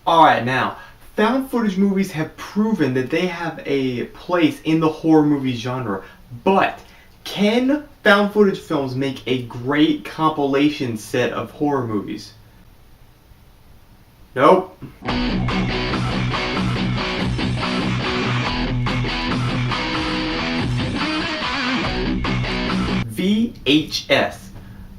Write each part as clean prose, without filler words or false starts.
Alright, now, found footage movies have proven that they have a place in the horror movie genre, but can found footage films make a great compilation set of horror movies? Nope. VHS.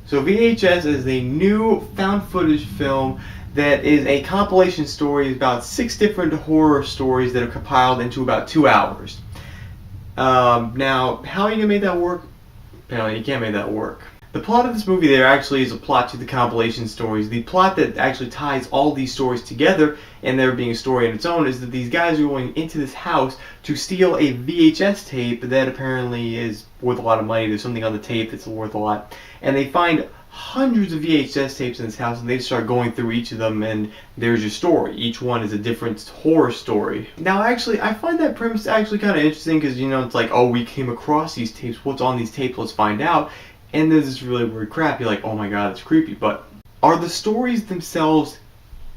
So VHS is a new found footage film that is a compilation story about 6 different horror stories that are compiled into about 2 hours. Now, how are you going to make that work? Apparently you can't make that work. The plot of this movie there actually is a plot to the compilation stories. The plot that actually ties all these stories together, and there being a story on its own, is that these guys are going into this house to steal a VHS tape that apparently is worth a lot of money. There's something on the tape that's worth a lot. And they find hundreds of VHS tapes in this house, and they start going through each of them, and there's your story. Each one is a different horror story. Now, actually, I find that premise actually kind of interesting because, you know, it's like, oh, we came across these tapes. What's on these tapes? Let's find out. And there's this really weird crap. You're like, oh my god, it's creepy. But are the stories themselves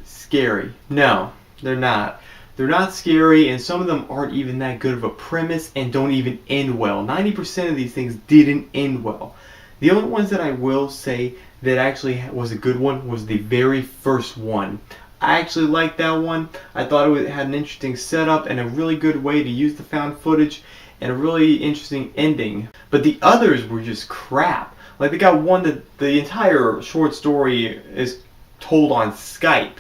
scary? No, they're not. They're not scary, and some of them aren't even that good of a premise and don't even end well. 90% of these things didn't end well. The only ones that I will say that actually was a good one was the very first one. I actually liked that one. I thought it had an interesting setup and a really good way to use the found footage and a really interesting ending. But the others were just crap. Like, they got one that the entire short story is told on Skype,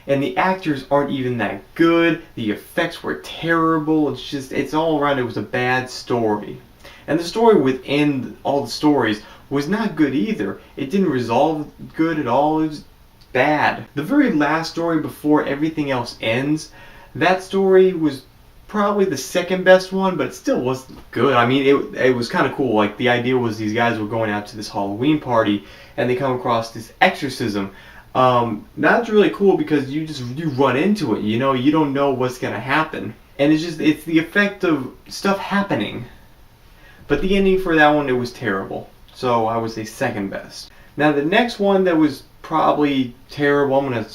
and the actors aren't even that good. The effects were terrible. It's all around, it was a bad story. And the story within all the stories was not good either. It didn't resolve good at all. It was bad. The very last story before everything else ends, that story was probably the second best one, but it still wasn't good. I mean, it was kind of cool. Like, the idea was these guys were going out to this Halloween party, and they come across this exorcism. That's really cool because you run into it. You know, you don't know what's gonna happen, and it's the effect of stuff happening. But the ending for that one, it was terrible. So I would say second best. Now the next one that was probably terrible, I'm gonna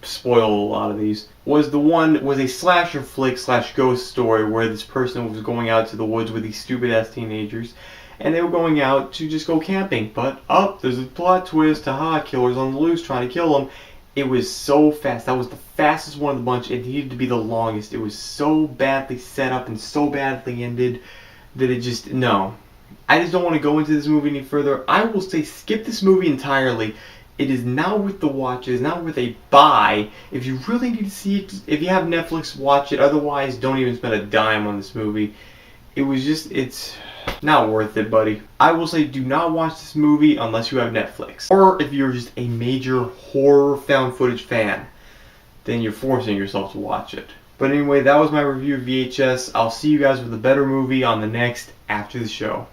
spoil a lot of these, was a slasher flick / ghost story where this person was going out to the woods with these stupid ass teenagers, and they were going out to just go camping. But there's a plot twist. Haha, killers on the loose trying to kill them. It was so fast. That was the fastest one of the bunch. It needed to be the longest. It was so badly set up and so badly ended that no. I just don't want to go into this movie any further. I will say skip this movie entirely. It is not worth the watch. It is not worth a buy. If you really need to see it, if you have Netflix, watch it. Otherwise, don't even spend a dime on this movie. It's not worth it, buddy. I will say do not watch this movie unless you have Netflix. Or if you're just a major horror found footage fan, then you're forcing yourself to watch it. But anyway, that was my review of VHS. I'll see you guys with a better movie on the next After the Show.